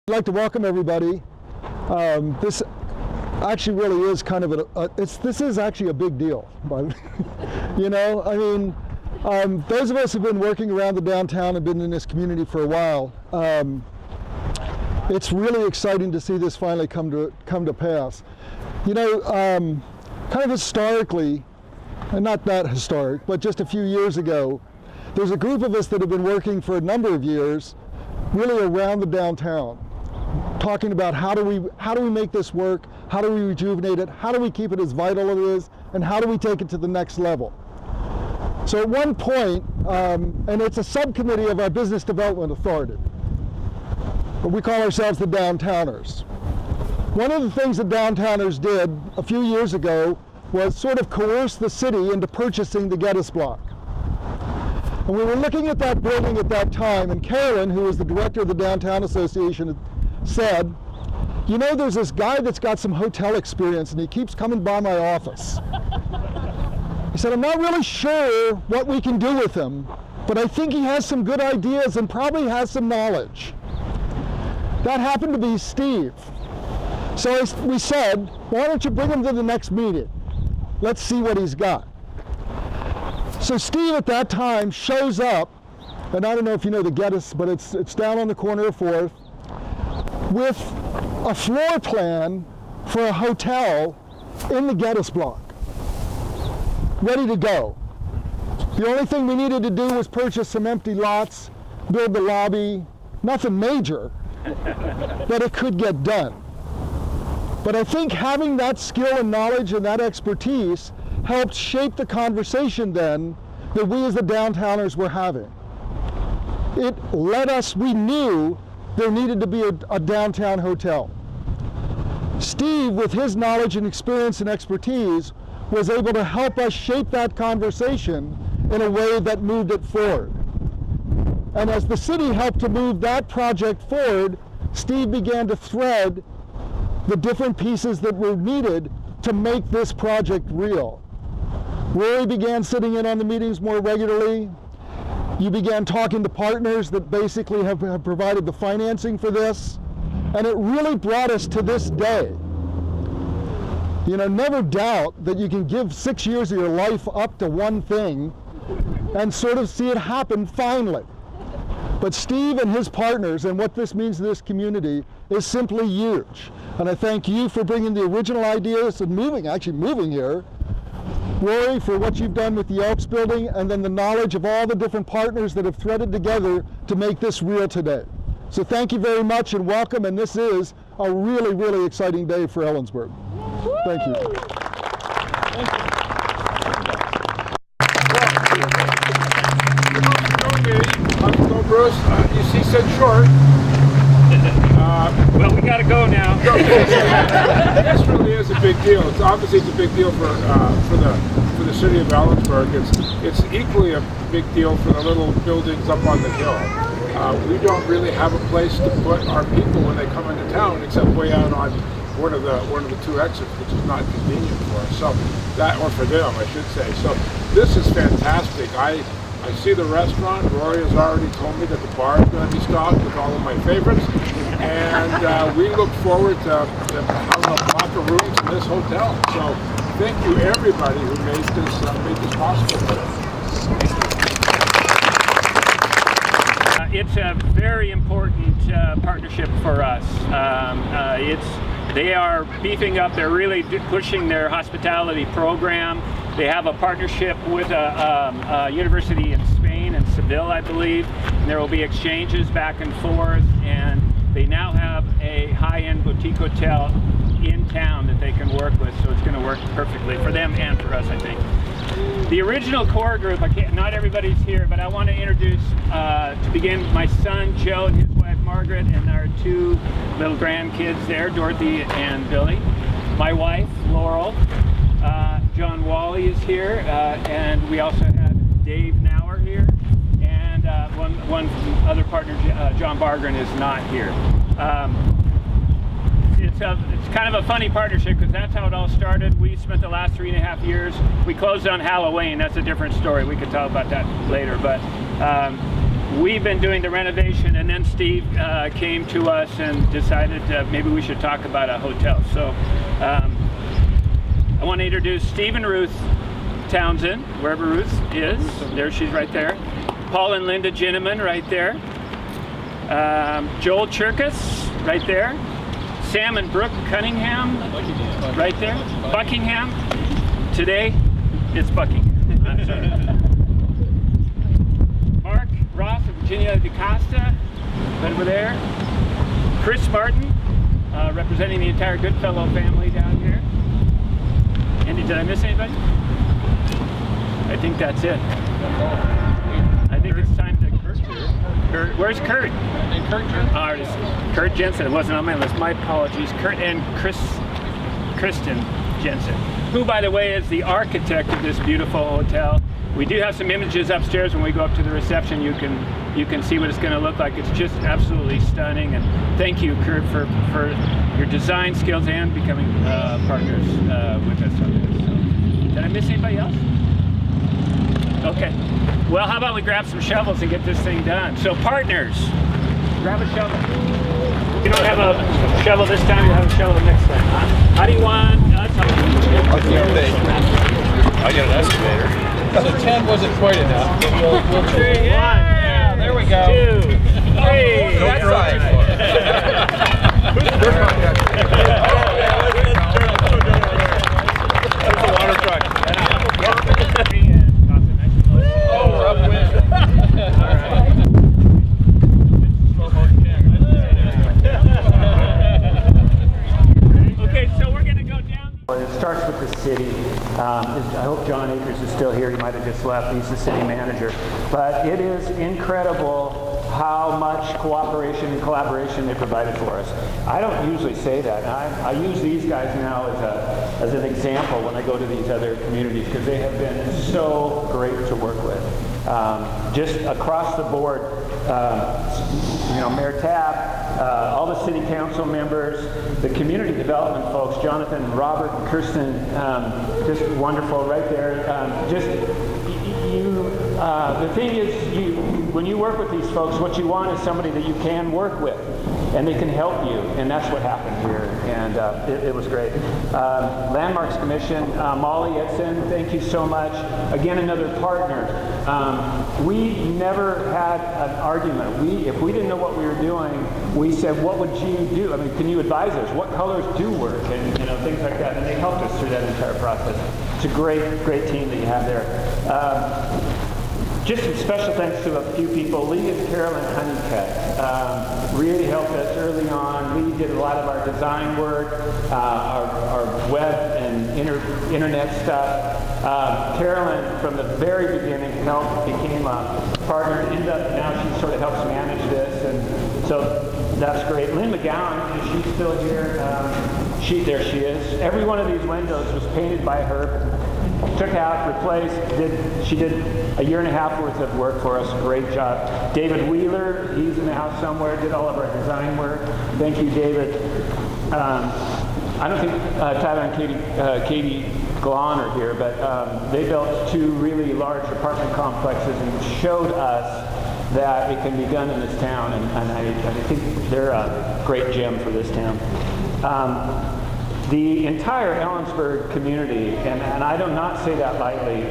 I'd like to welcome everybody. This actually really is kind of this is actually a big deal. You know, I mean, those of us who've been working around the downtown and been in this community for a while, it's really exciting to see this finally come to pass. You know, kind of historically, and not that historic, but just a few years ago, there's a group of us that have been working for a number of years, really around the downtown, talking about how do we make this work, how do we rejuvenate it, how do we keep it as vital as it is, and how do we take it to the next level. So at one point, and it's a subcommittee of our Business Development Authority, but we call ourselves the Downtowners. One of the things the Downtowners did a few years ago was sort of coerce the city into purchasing the Geddes block. And we were looking at that building at that time, and Carolyn, who was the director of the Downtown Association, said, you know, there's this guy that's got some hotel experience and he keeps coming by my office. He said, I'm not really sure what we can do with him, but I think he has some good ideas and probably has some knowledge. That happened to be Steve. So we said, why don't you bring him to the next meeting? Let's see what he's got. So Steve at that time shows up, and I don't know if you know the Geddes, but it's down on the corner of 4th, with a floor plan for a hotel in the Geddes block, ready to go. The only thing we needed to do was purchase some empty lots, build the lobby, nothing major, but it could get done. But I think having that skill and knowledge and that expertise helped shape the conversation then that we as the Downtowners were having. It led us, we knew there needed to be a downtown hotel. Steve, with his knowledge and experience and expertise, was able to help us shape that conversation in a way that moved it forward. And as the city helped to move that project forward, Steve began to thread the different pieces that were needed to make this project real. Rory began sitting in on the meetings more regularly. You began talking to partners that basically have provided the financing for this, and it really brought us to this day. You know, never doubt that you can give 6 years of your life up to one thing and sort of see it happen finally. But Steve and his partners and what this means to this community is simply huge. And I thank you for bringing the original ideas and moving here. Rory, for what you've done with the Elks building, and then the knowledge of all the different partners that have threaded together to make this real today. So thank you very much and welcome, and this is a really, really exciting day for Ellensburg. Thank you. Thank you. How's it going, Bruce? You see, said short. Well, we got to go now. This really is a big deal. It's obviously a big deal for the city of Ellensburg. It's equally a big deal for the little buildings up on the hill. We don't really have a place to put our people when they come into town, except way out on one of the two exits, which is not convenient for us. So that, or for them, I should say. So this is fantastic. I see the restaurant. Rory has already told me that the bar is going to be stocked with all of my favorites. And we look forward to having a block of rooms in this hotel. So thank you everybody who made this possible. It's a very important partnership for us. They are beefing up, they're really pushing their hospitality program. They have a partnership with a university in Spain, in Seville, I believe. And there will be exchanges back and forth, and they now have a high-end boutique hotel in town that they can work with, so it's going to work perfectly for them and for us, I think. The original core group, not everybody's here, but I want to introduce, to begin, my son Joe and his wife Margaret, and our two little grandkids there, Dorothy and Billy. My wife, Laurel. John Wally is here, and we also have Dave Nauer here, and one other partner, John Bargren, is not here. It's kind of a funny partnership because that's how it all started. We spent the last 3.5 years. We closed on Halloween. That's a different story. We could talk about that later. But we've been doing the renovation, and then Steve came to us and decided maybe we should talk about a hotel. So I want to introduce Steve and Ruth Townsend, wherever Ruth is. There, she's right there. Paul and Linda Ginneman right there. Joel Cherkas right there. Sam and Brooke Cunningham right there. Buckingham. Today, it's Buckingham. I'm sorry. Mark Ross and Virginia DaCosta right over there. Chris Martin, representing the entire Goodfellow family down here. Andy, did I miss anybody? I think that's it. I think it's time to Kurt here. Kurt, where's Kurt? And Kurt Jensen. Kurt Jensen. It wasn't on my list. My apologies. Kurt and Kristen Jensen, who, by the way, is the architect of this beautiful hotel. We do have some images upstairs. When we go up to the reception, you can see what it's going to look like. It's just absolutely stunning. And thank you, Kurt, for your design skills and becoming partners with us on this. So, did I miss anybody else? Okay. Well, how about we grab some shovels and get this thing done? So, partners, grab a shovel. If you don't have a shovel this time, you'll have a shovel next time. Huh? How do you want? I got an excavator. So 10 wasn't quite enough. We'll try. Yeah, there we go. 2, 3. That's right. That's a water truck. Oh, we're upwind. All right. Okay, so we're going to go down. It starts with the city. I hope John Akers is still here. He might have just left. He's the city manager. But it is incredible how much cooperation and collaboration they provided for us. I don't usually say that. I use these guys now as an example when I go to these other communities because they have been so great to work with. Just across the board, Mayor Tabb, all the city council members, the community development folks, Jonathan, and Robert, and Kirsten, just wonderful right there. The thing is, when you work with these folks, what you want is somebody that you can work with, and they can help you, and that's what happened here, and it was great. Landmarks Commission, Molly Edson, thank you so much. Again, another partner. We never had an argument. If we didn't know what we were doing, we said, what would you do? I mean, can you advise us? What colors do work? And things like that, and they helped us through that entire process. It's a great team that you have there. Just some special thanks to a few people. Lee and Carolyn Honeycutt really helped us early on. Lee did a lot of our design work, our web and internet stuff. Carolyn, from the very beginning, became a partner. Now she sort of helps manage this, and so that's great. Lynn McGowan, she's still here. There she is. Every one of these windows was painted by her. Took out, replaced, she did a year and a half worth of work for us. Great job. David Wheeler, he's in the house somewhere, did all of our design work. Thank you, David. I don't think Tyler and Katie Glon are here, but they built 2 really large apartment complexes and showed us that it can be done in this town, and I think they're a great gem for this town. The entire Ellensburg community, and I do not say that lightly,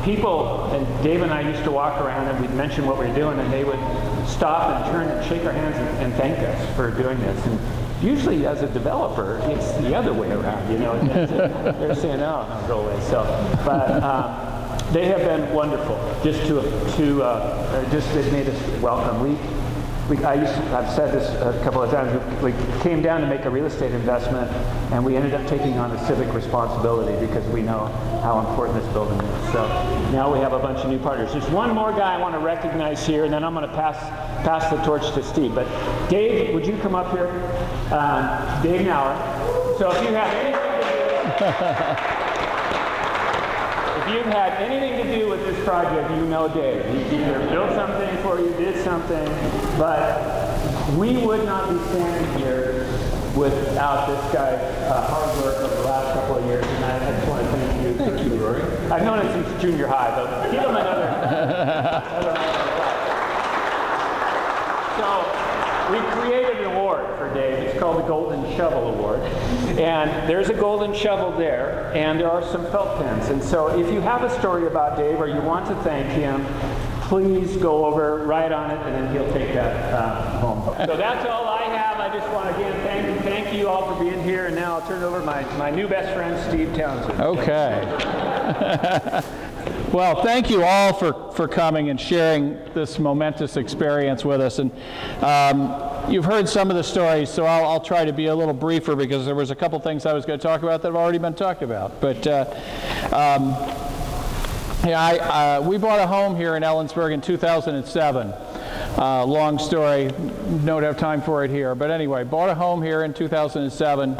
people, and Dave and I used to walk around and we'd mention what we were doing, and they would stop and turn and shake our hands and thank us for doing this. And usually as a developer, it's the other way around, They're saying, oh, no, go away. So, but they have been wonderful, just they've made us welcome. I've said this a couple of times, we came down to make a real estate investment, and we ended up taking on a civic responsibility because we know how important this building is. So now we have a bunch of new partners. There's one more guy I want to recognize here, and then I'm going to pass the torch to Steve. But Dave, would you come up here? Dave Nauer. So if you have you've had anything to do with this project, you know Dave. He either built something for you, did something, but we would not be standing here without this guy's hard work over the last couple of years, and I just want to thank you. Thank you, Rory. I've known him since junior high, but give him another. So we created an award for Dave. It's called the Golden Shovel Award. And there's a golden shovel there, and there are some felt pens. And so if you have a story about Dave or you want to thank him, please go over, write on it, and then he'll take that home. So that's all I have. I just want to again thank you all for being here. And now I'll turn it over to my new best friend, Steve Townsend. Okay. Well, thank you all for coming and sharing this momentous experience with us. And you've heard some of the stories, so I'll try to be a little briefer because there was a couple things I was going to talk about that have already been talked about. But we bought a home here in Ellensburg in 2007. Long story, don't have time for it here. But anyway, bought a home here in 2007.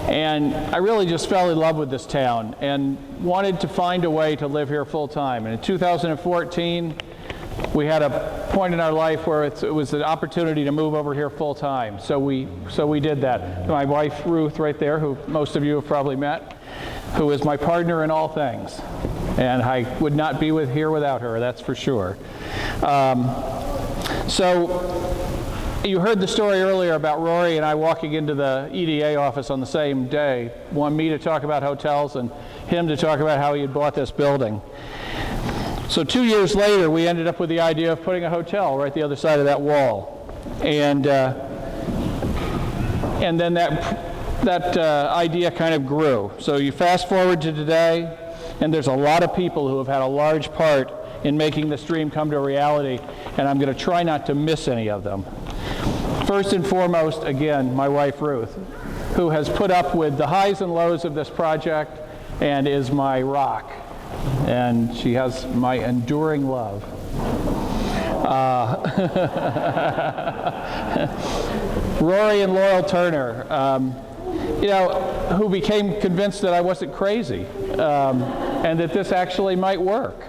And I really just fell in love with this town and wanted to find a way to live here full time. And in 2014, we had a point in our life where it was an opportunity to move over here full time. So we did that. My wife, Ruth, right there, who most of you have probably met, who is my partner in all things. And I would not be here without her, that's for sure. So you heard the story earlier about Rory and I walking into the EDA office on the same day, wanting me to talk about hotels and him to talk about how he had bought this building. So 2 years later, we ended up with the idea of putting a hotel right the other side of that wall. And then that idea kind of grew. So you fast forward to today, and there's a lot of people who have had a large part in making this dream come to reality, and I'm going to try not to miss any of them. First and foremost, again, my wife Ruth, who has put up with the highs and lows of this project and is my rock. And she has my enduring love. Rory and Laurel Turner, who became convinced that I wasn't crazy and that this actually might work.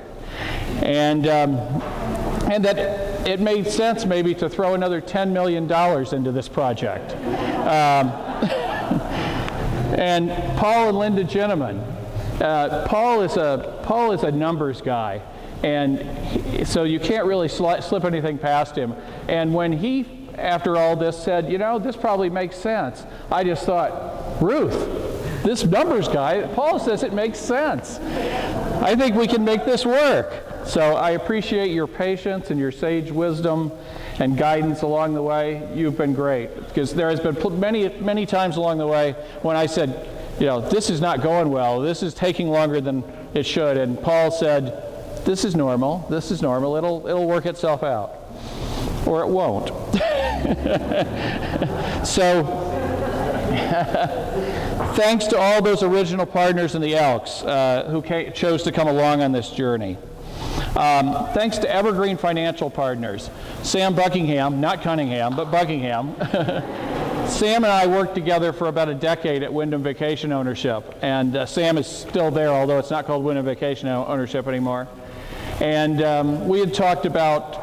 And that it made sense maybe to throw another $10 million into this project. And Paul and Linda Ginneman. Paul is a numbers guy, and so you can't really slip anything past him. And when he, after all this, said, this probably makes sense, I just thought, Ruth, this numbers guy, Paul says it makes sense. I think we can make this work. So I appreciate your patience and your sage wisdom and guidance along the way. You've been great, because there has been many times along the way when I said, this is not going well, this is taking longer than it should, and Paul said, this is normal, it'll work itself out, or it won't. So thanks to all those original partners in the Elks who chose to come along on this journey. Thanks to Evergreen Financial Partners, Sam Buckingham, not Cunningham, but Buckingham. Sam and I worked together for about a decade at Wyndham Vacation Ownership, and Sam is still there, although it's not called Wyndham Vacation Ownership anymore. And we had talked about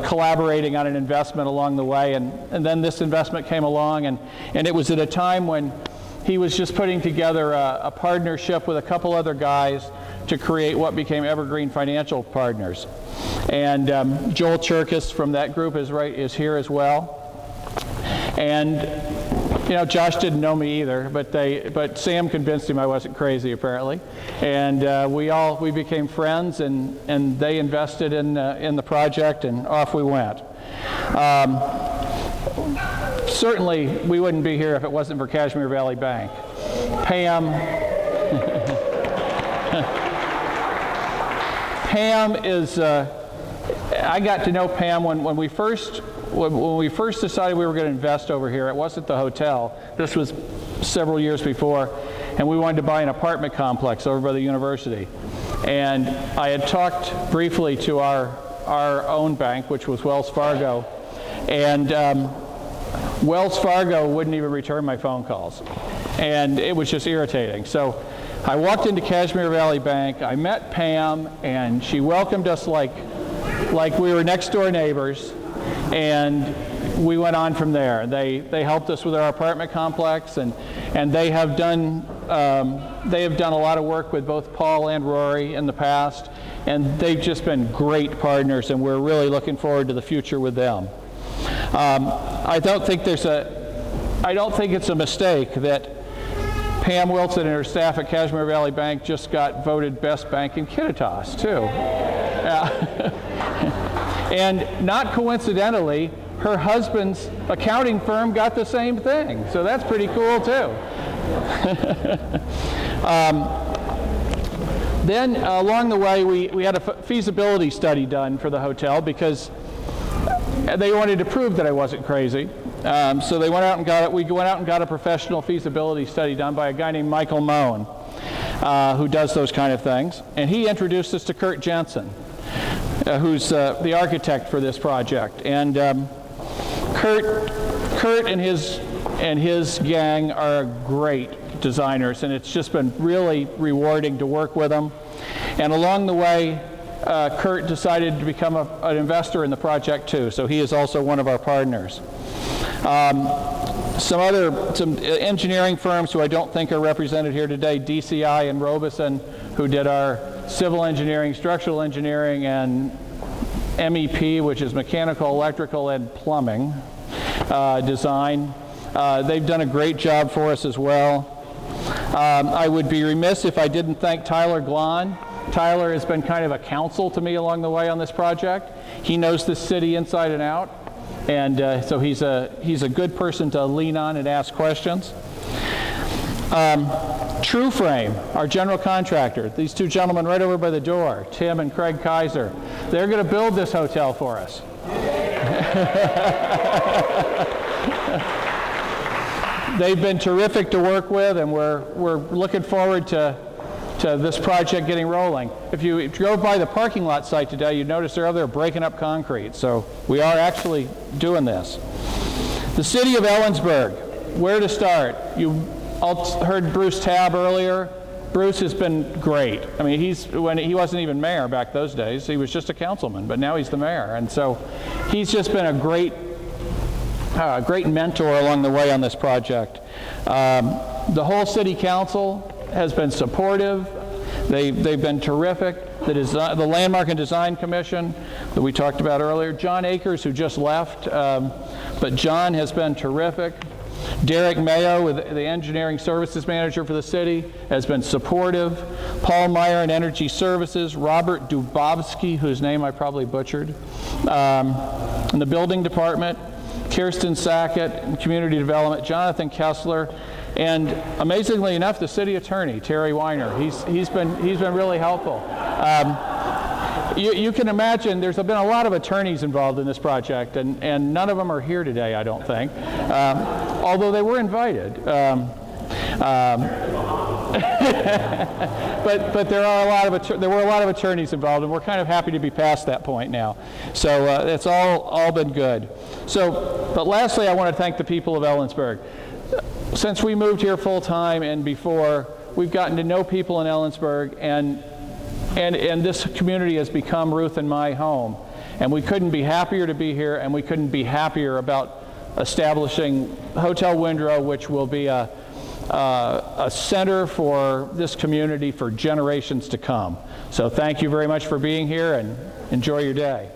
collaborating on an investment along the way, and then this investment came along, and it was at a time when he was just putting together a partnership with a couple other guys to create what became Evergreen Financial Partners. And Joel Cherkis from that group is here as well. And Josh didn't know me either, but Sam convinced him I wasn't crazy apparently. And we became friends, and they invested in the project, and off we went. Certainly, we wouldn't be here if it wasn't for Kashmir Valley Bank. Pam is, I got to know Pam when we first decided we were going to invest over here. It wasn't the hotel. This was several years before, and we wanted to buy an apartment complex over by the university. And I had talked briefly to our own bank, which was Wells Fargo, and Wells Fargo wouldn't even return my phone calls, and it was just irritating. So I walked into Kashmir Valley Bank, I met Pam, and she welcomed us like we were next door neighbors, and we went on from there. They helped us with our apartment complex, and they have done a lot of work with both Paul and Rory in the past, and they've just been great partners, and we're really looking forward to the future with them. I don't think it's a mistake that Pam Wilson and her staff at Kashmir Valley Bank just got voted best bank in Kittitas, too. And not coincidentally, her husband's accounting firm got the same thing. So that's pretty cool, too. Then along the way, we had a feasibility study done for the hotel because they wanted to prove that I wasn't crazy. So they went out and we went out and got a professional feasibility study done by a guy named Michael Moen, who does those kind of things. And he introduced us to Kurt Jensen, who's the architect for this project. And Kurt and his gang are great designers, and it's just been really rewarding to work with them. And along the way, Kurt decided to become an investor in the project too, so he is also one of our partners. Some engineering firms who I don't think are represented here today, DCI and Robeson, who did our civil engineering, structural engineering, and MEP, which is mechanical, electrical, and plumbing design. They've done a great job for us as well. I would be remiss if I didn't thank Tyler Glahn. Tyler has been kind of a counsel to me along the way on this project. He knows this city inside and out, and so he's a good person to lean on and ask questions. True Frame, our general contractor, these two gentlemen right over by the door, Tim and Craig Kaiser, they're going to build this hotel for us. They've been terrific to work with, and we're looking forward to this project getting rolling. If you drove by the parking lot site today, you'd notice they're over there breaking up concrete. So we are actually doing this. The city of Ellensburg, where to start? You all heard Bruce Tabb earlier. Bruce has been great. I mean, when he wasn't even mayor back those days. He was just a councilman, but now he's the mayor. And so he's just been a great mentor along the way on this project. The whole city council has been supportive. They've been terrific. The Landmark and Design Commission that we talked about earlier, John Akers, who just left, but John has been terrific. Derek Mayo, the engineering services manager for the city, has been supportive. Paul Meyer in Energy Services, Robert Dubovsky, whose name I probably butchered, in the building department, Kirsten Sackett in community development, Jonathan Kessler, and amazingly enough, the city attorney, Terry Weiner. He's been really helpful. You can imagine there's been a lot of attorneys involved in this project, and none of them are here today, I don't think, although they were invited. But there were a lot of attorneys involved, and we're kind of happy to be past that point now. So it's all been good. But lastly, I want to thank the people of Ellensburg. Since we moved here full time and before, we've gotten to know people in Ellensburg, and this community has become Ruth and my home. And we couldn't be happier to be here, and we couldn't be happier about establishing Hotel Windrow, which will be a center for this community for generations to come. So thank you very much for being here, and enjoy your day.